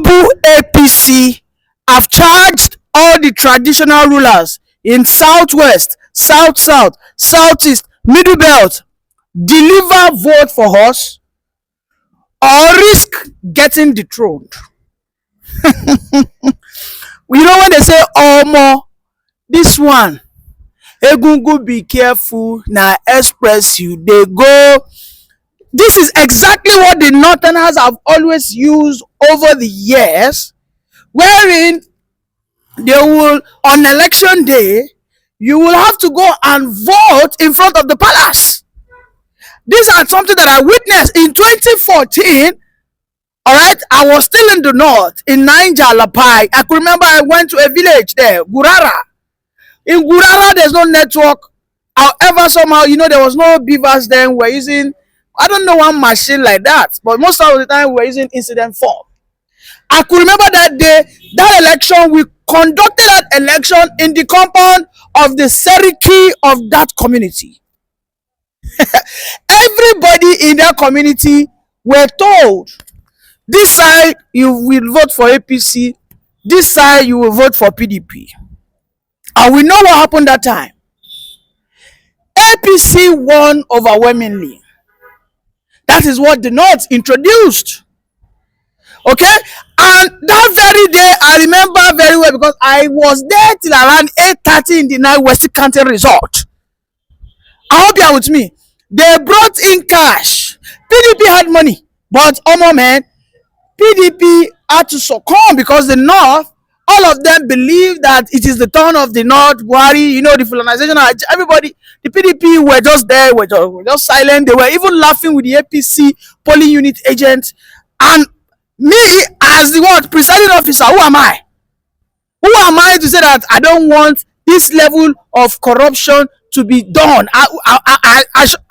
Tinubu APC have charged all the traditional rulers in Southwest, South, Southeast, Middle Belt, deliver vote for us or risk getting dethroned. You know when they say, Omo, this one, Egungun be careful, na express you, they go. This is exactly what the Northerners have always used over the years, wherein they will, on election day, you will have to go and vote in front of the palace. These are something that I witnessed in 2014. All right, I was still in the north, in Niger, Lapai. I could remember I went to a village there, Gurara. In Gurara, there's no network. However, somehow, there was no beavers then. We're using, I don't know, one machine like that, but most of the time we're using incident form. I could remember that day, that election, we conducted that election in the compound of the Seriki of that community. Everybody in that community were told, this side you will vote for APC, this side you will vote for PDP. And we know what happened that time. APC won overwhelmingly. That is what the North introduced. Okay? And that very day, I remember very well because I was there till around 8:30 in the night, West County Resort. I hope you are with me. They brought in cash. PDP had money. But, man, PDP had to succumb because the North, all of them believe that it is the turn of the North, Buhari, the Fulanization, everybody, the PDP were just there, were just silent. They were even laughing with the APC polling unit agents. And me, as the presiding officer, who am I? Who am I to say that I don't want this level of corruption to be done? I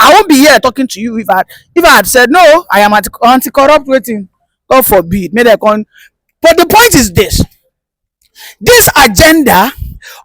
won't be here talking to you if I had said, no, I am anti-corrupt waiting. God forbid. But the point is this. This agenda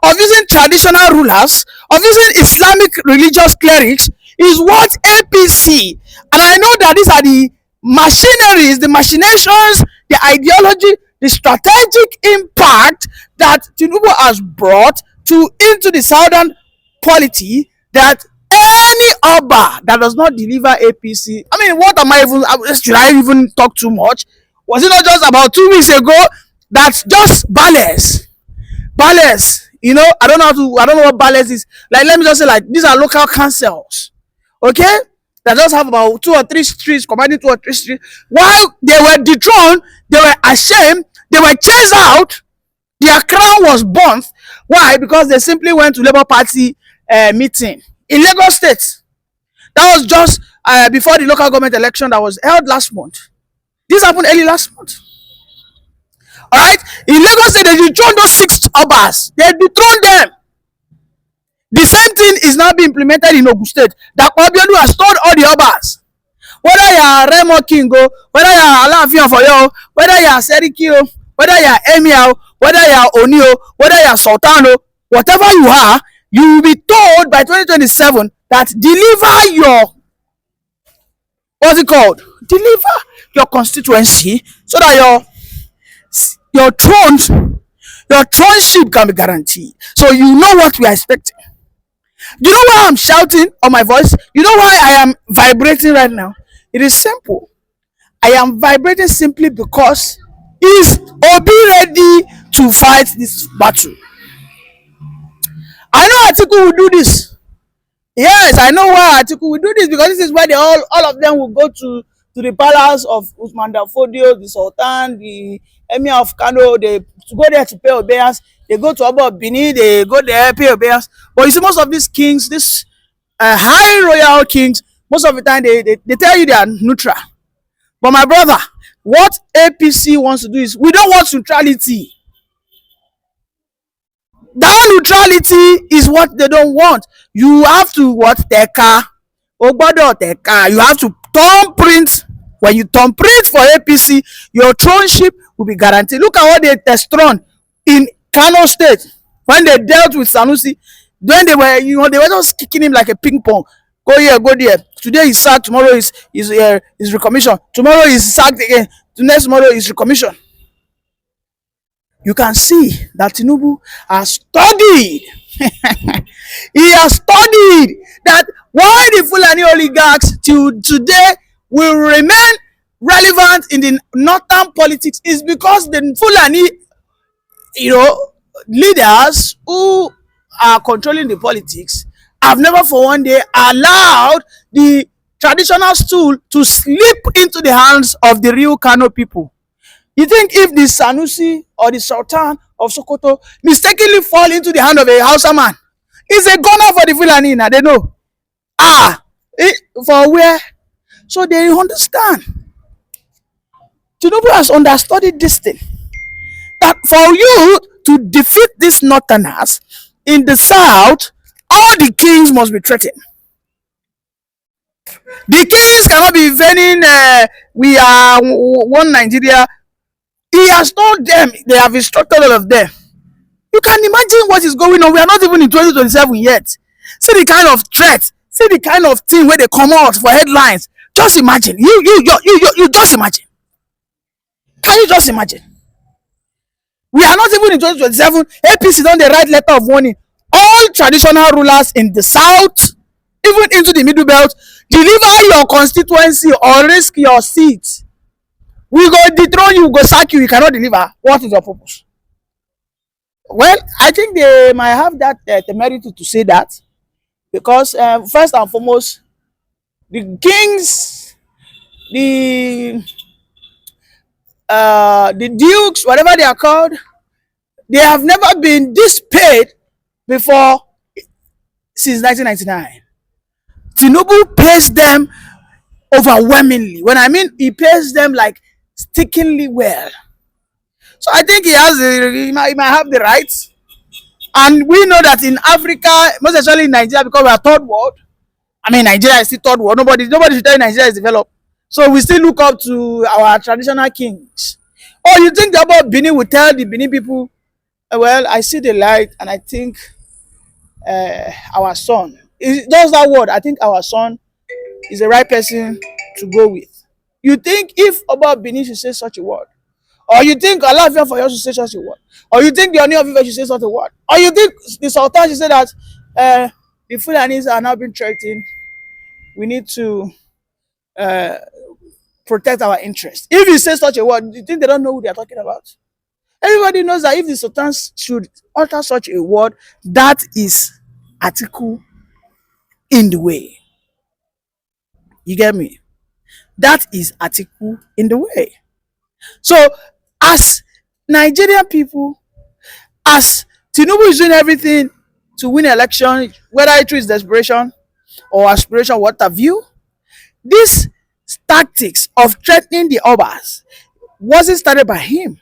of using traditional rulers, of using Islamic religious clerics, is what APC, and I know that these are the machineries, the machinations, the ideology, the strategic impact that Tinubu has brought into the southern polity, that any Oba that does not deliver APC, what am I even, should I even talk too much? Was it not just about 2 weeks ago that just Bales, I don't know what Bales is. Like, let me just say, these are local councils, okay? That just have about 2 or 3 streets, commanding 2 or 3 streets. While they were dethroned, they were ashamed, they were chased out, their crown was burnt. Why? Because they simply went to Labour Party meeting in Lagos State. That was just before the local government election that was held last month. This happened early last month. All right? In Lagos State, they dethroned those 6 Obas. They dethroned them. The same thing is now being implemented in Ogun State. That Obionu has told all the Obas, whether you are Remo King, whether you are Alaafin of Oyo, whether you are Seriki, whether you are Emir, whether you are Oni, whether you are Sultan, whatever you are, you will be told by 2027 that deliver your, deliver your constituency so that your throneship can be guaranteed. So you know what we are expecting. You know why I'm shouting on my voice? You know why I am vibrating right now? It is simple. I am vibrating simply because is Obi ready to fight this battle? I know Atiku will do this. Yes, I know why Atiku will do this, because this is where they all of them will go to the palace of Usman Danfodio, the Sultan, the Emir of Kano. They go there to pay obeisance. They go to Oba Bini, they go there pay obeisance. But you see, most of these kings, these high royal kings, most of the time they tell you they are neutral. But my brother, what APC wants to do is, we don't want neutrality. That neutrality is what they don't want. You have to teka. You have to thumbprint. When you thumbprint for APC, your throneship will be guaranteed. Look at what they Dethroned in Kano State when they dealt with Sanusi. When they were, they were just kicking him like a ping pong. Go here, go there. Today he's sacked. Tomorrow is recommissioned. Tomorrow he's sacked again. The next tomorrow is recommissioned. You can see that Tinubu has studied. He has studied that why the Fulani oligarchs till today will remain relevant in the northern politics is because the Fulani, you know, leaders who are controlling the politics have never for one day allowed the traditional stool to slip into the hands of the real Kano people. You think if the Sanusi or the Sultan of Sokoto mistakenly fall into the hand of a Hausa man, it's a gunner for the Fulani now, they know. Ah, for where? So they understand. Tinubu has understudied this thing. That for you to defeat these northerners in the south, all the kings must be threatened. The kings cannot be venting, we are one Nigeria. He has told them, they have instructed all of them. You can imagine what is going on. We are not even in 2027 yet. See the kind of threat, see the kind of thing where they come out for headlines. Just imagine. You just imagine. Can you just imagine? We are not even in 2027. APC don dey write letter of warning. All traditional rulers in the south, even into the middle belt, deliver your constituency or risk your seat. We go dethrone you, we go sack you, you cannot deliver. What is your purpose? Well, I think they might have that temerity to say that because first and foremost, the kings, the dukes, whatever they are called, they have never been this paid before since 1999. Tinubu pays them overwhelmingly. When I mean he pays them like stickingly well. So I think he might have the rights. And we know that in Africa, most especially in Nigeria, because we are third world. I mean, Nigeria is still third world. Nobody should tell you Nigeria is developed. So we still look up to our traditional kings. Oh, you think about Benin will tell the Benin people, well, I see the light, and I think our son. It does that word. I think our son is the right person to go with. You think if about Benin should say such a word, or you think Alafia for you should say such a word, or you think the Oni of Ife should say such a word, or you think the Sultan should say that the Fulanis are now being threatened, we need to protect our interests. If you say such a word, you think they don't know who they are talking about? Everybody knows that if the Sultan should utter such a word, that is article in the way. You get me? That is article in the way. So, as Nigerian people, as Tinubu is doing everything to win election, whether it is desperation or aspiration, what have you, this tactics of threatening the Obas wasn't started by him.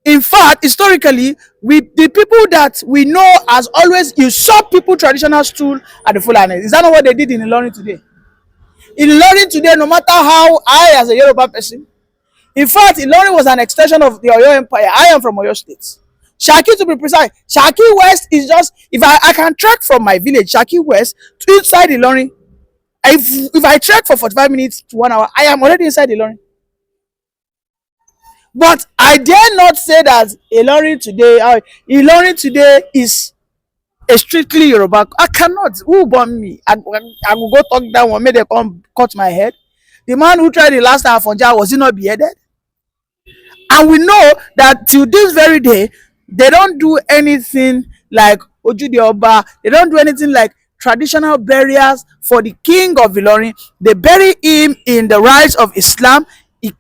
In fact, historically, the people that we know as always usurp people traditional stool at the Fulani. Is that not what they did in Ilorin today? In Ilorin today, no matter how I, as a Yoruba person, in fact, Ilorin was an extension of the Oyo Empire. I am from Oyo State. Shaki, to be precise, Shaki West is just, if I can trek from my village, Shaki West, to inside Ilorin. If I trek for 45 minutes to 1 hour, I am already inside Ilorin. But I dare not say that Ilorin today is a strictly Yoruba. I cannot. Who born me? I will go talk that one. May they come cut my head. The man who tried the last time Afonja, was he not beheaded? And we know that till this very day, they don't do anything like Ojudi Oba. They don't do anything like traditional burials for the king of Ilorin. They bury him in the rites of Islam. He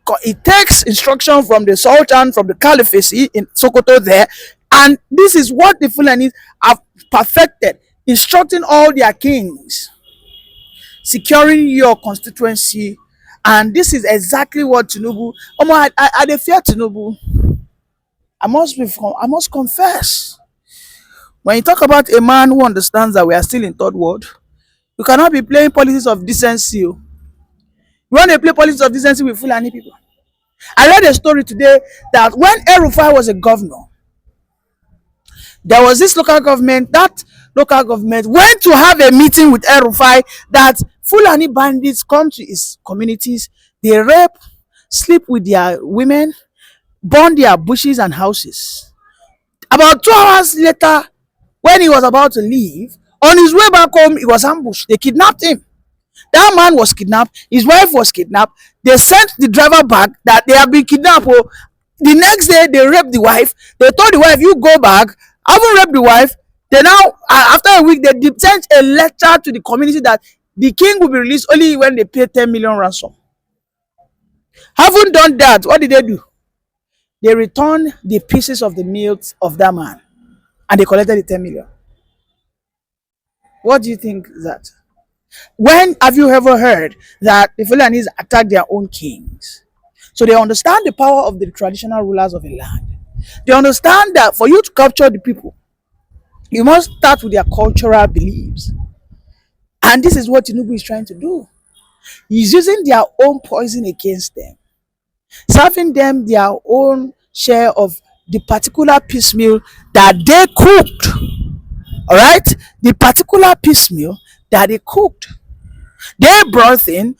takes instruction from the Sultan, from the Caliphate in Sokoto there. And this is what the Fulanis have perfected, instructing all their kings, securing your constituency. And this is exactly what Tinubu, I dey fear Tinubu. I must confess. When you talk about a man who understands that we are still in third world, you cannot be playing politics of decency. You want to play politics of decency with Fulani people. I read a story today that when El-Rufai was a governor, there was this local government. That local government went to have a meeting with El-Rufai that Fulani bandits come to his communities, they rape, sleep with their women, burned their bushes and houses. About 2 hours later, when he was about to leave, on his way back home, he was ambushed. They kidnapped him. That man was kidnapped. His wife was kidnapped. They sent the driver back that they have been kidnapped. Oh. The next day, they raped the wife. They told the wife, "You go back." Haven't raped the wife. They now, after a week, they sent a letter to the community that the king will be released only when they pay 10 million ransom. Haven't done that. What did they do? They returned the pieces of the meat of that man and they collected the 10 million. What do you think is that? When have you ever heard that the Fulanis attack their own kings? So they understand the power of the traditional rulers of a land. They understand that for you to capture the people, you must start with their cultural beliefs. And this is what Tinubu is trying to do. He's using their own poison against them, serving them their own share of the particular piecemeal that they cooked. All right? The particular piecemeal that they cooked. They brought in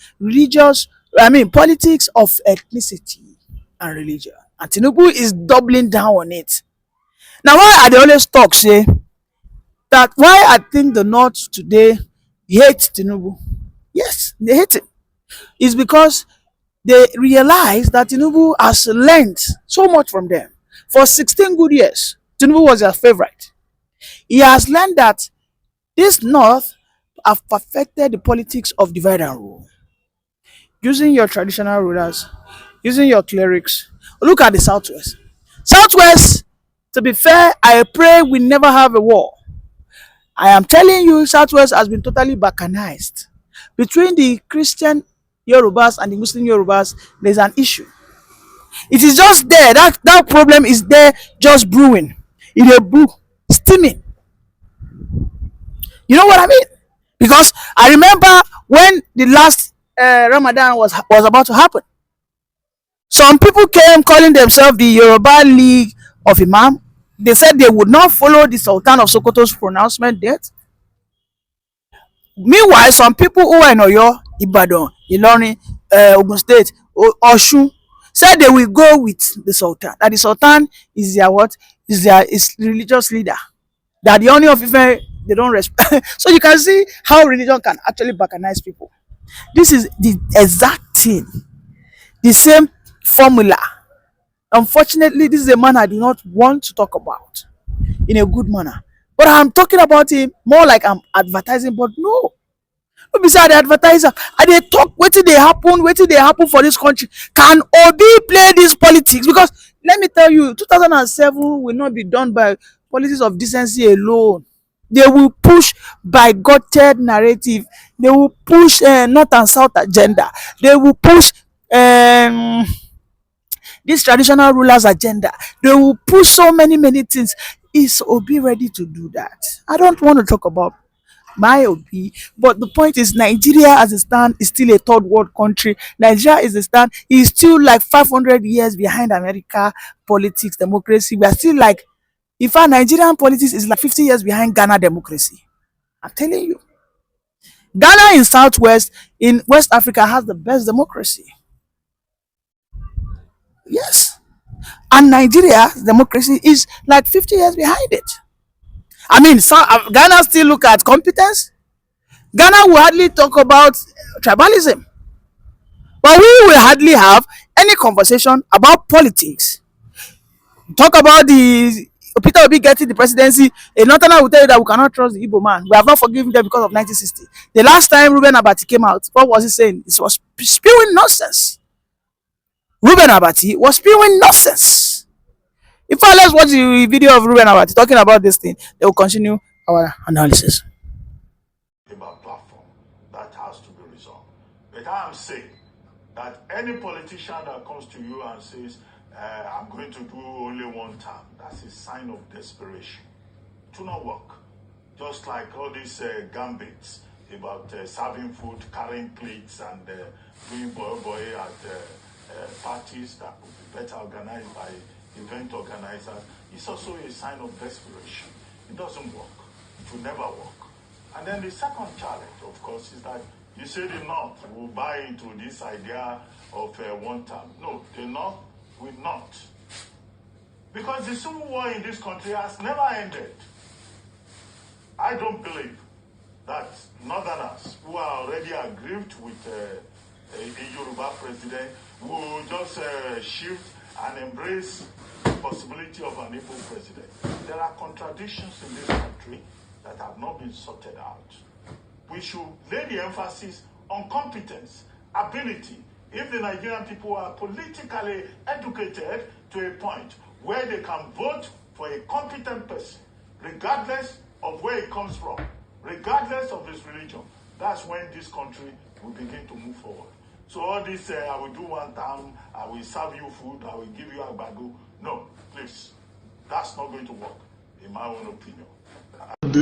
politics of ethnicity and religion. And Tinubu is doubling down on it. Now, why are they always talk, say, that why I think the North today hates Tinubu? Yes, they hate him. It's because they realize that Tinubu has learned so much from them. For 16 good years, Tinubu was their favorite. He has learned that this North have perfected the politics of divide and rule. Using your traditional rulers, using your clerics. Look at the Southwest. Southwest, to be fair, I pray we never have a war. I am telling you, Southwest has been totally balkanized. Between the Christian Yorubas and the Muslim Yorubas, there's an issue. It is just there. That problem is there, just brewing. In a brew, steaming. You know what I mean? Because I remember when the last Ramadan was about to happen. Some people came calling themselves the Yoruba League of Imam. They said they would not follow the Sultan of Sokoto's pronouncement date. Meanwhile, some people who were in Oyo, Ibadan, Ilorin, Ogun State, Osun, said they will go with the Sultan. That the Sultan is their what? Is religious leader. That the only of Ife they don't respect. So you can see how religion can actually balkanize people. This is the exact thing, the same formula. Unfortunately, this is a man I do not want to talk about in a good manner. But I'm talking about him more like I'm advertising, but no. No be say I dey advertise am. I dey talk wetin dey happen for this country. Can Obi play this politics? Because let me tell you, 2007 will not be done by politics of decency alone. They will push bigoted narrative. They will push north and south agenda. They will push this traditional rulers agenda. They will push so many things. Is Obi ready to do that? I don't want to talk about my Obi, but the point is Nigeria as a stand is still a third world country. Nigeria is a stand is still like 500 years behind America politics, democracy. We are still like, in fact, Nigerian politics is like 50 years behind Ghana democracy. I'm telling you. Ghana in Southwest, in West Africa, has the best democracy. Yes. And Nigeria's democracy is like 50 years behind it. I mean, Ghana still look at competence. Ghana will hardly talk about tribalism. But we will hardly have any conversation about politics. Talk about the Peter Obi getting the presidency. A northerner will tell you that we cannot trust the Igbo man. We have not forgiven them because of 1960. The last time Ruben Abati came out, what was he saying? It was spewing nonsense. Ruben Abati was spewing nonsense. In fact, let's watch the video of Ruben Abati talking about this thing. They will continue our analysis. About platform that has to be resolved. But I am saying that any politician that comes to you and says, I'm going to do only one term, that's a sign of desperation. It will not work. Just like all these gambits about serving food, carrying plates, and doing boy at parties that would be better organized by event organizers. It's also a sign of desperation. It doesn't work. It will never work. And then the second challenge, of course, is that you say the North will buy into this idea of one term. No, the North will not. Because the civil war in this country has never ended. I don't believe that Northerners who are already aggrieved with a Yoruba president will just shift and embrace the possibility of an Igbo president. There are contradictions in this country that have not been sorted out. We should lay the emphasis on competence, ability. If the Nigerian people are politically educated to a point where they can vote for a competent person, regardless of where it comes from, regardless of his religion, that's when this country will begin to move forward. So all this, I will do one time, I will serve you food, I will give you agbado. No, please, that's not going to work, in my own opinion.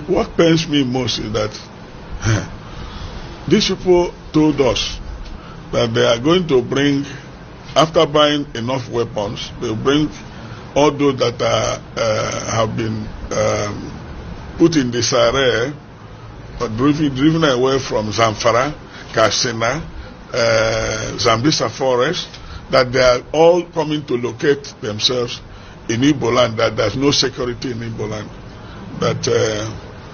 What pains me most is that these people told us that they are going to bring, after buying enough weapons, they'll bring all those that have been put in disarray, driven away from Zamfara, Katsina, Zambisa forest, that they are all coming to locate themselves in Igbo land, that there's no security in Igbo land, that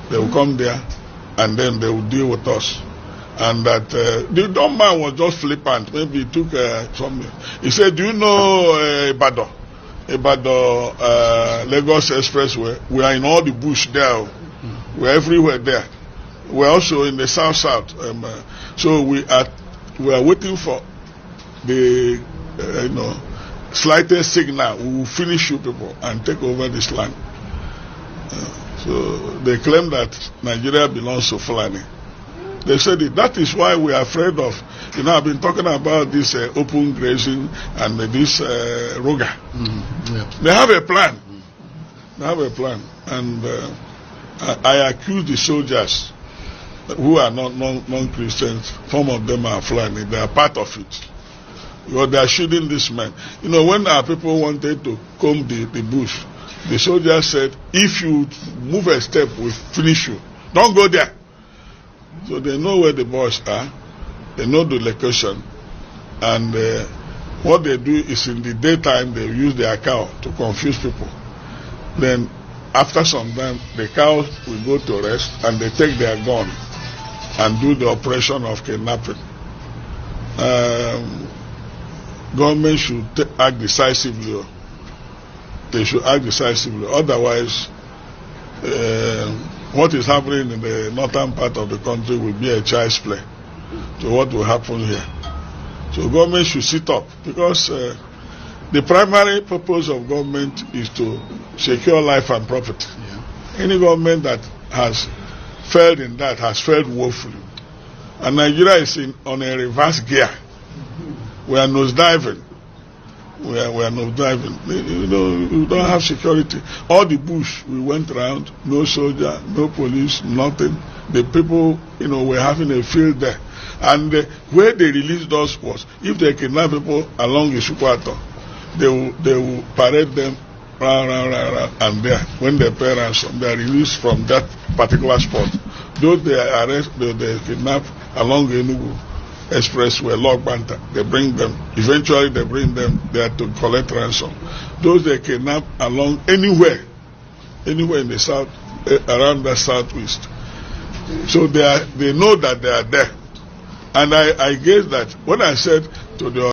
they will come there and then they will deal with us. And that the dumb man was just flippant. Maybe he took something. He said, do you know Ibadan? Lagos Expressway? We are in all the bush there. We're everywhere there. We're also in the south. So we are waiting for the slightest signal. We will finish you people and take over this land. So they claim that Nigeria belongs to Fulani. They said it. That is why we are afraid of. I've been talking about this open grazing and this Roga. Yeah. They have a plan. They have a plan. And I accuse the soldiers who are not non-Christians. Some of them are Fulani. They are part of it. Because they are shooting these men. When our people wanted to comb the bush, the soldiers said, if you move a step, we'll finish you. Don't go there. So they know where the boys are, they know the location, and what they do is in the daytime they use their cow to confuse people. Then after some time the cows will go to rest and they take their gun and do the operation of kidnapping. Government should act decisively. They should act decisively, otherwise what is happening in the northern part of the country will be a child's play to what will happen here. So government should sit up, because the primary purpose of government is to secure life and property. Yeah. Any government that has failed in that has failed woefully. And Nigeria is on a reverse gear. We are nosediving. We are nosediving. We don't have security. All the bush we went around, no soldier, no police, nothing. The people, were having a field there. And where they released us was, if they kidnap people along the Isukwato, they will parade them round, and there, when they pay ransom, they are released from that particular spot. Those they arrest, they kidnap along the Enugu Expressway, Log Banta, they bring them. Eventually, they bring them there to collect ransom. Those they kidnap along anywhere in the south, around the southwest. So they know that they are there. And I guess that when I said to the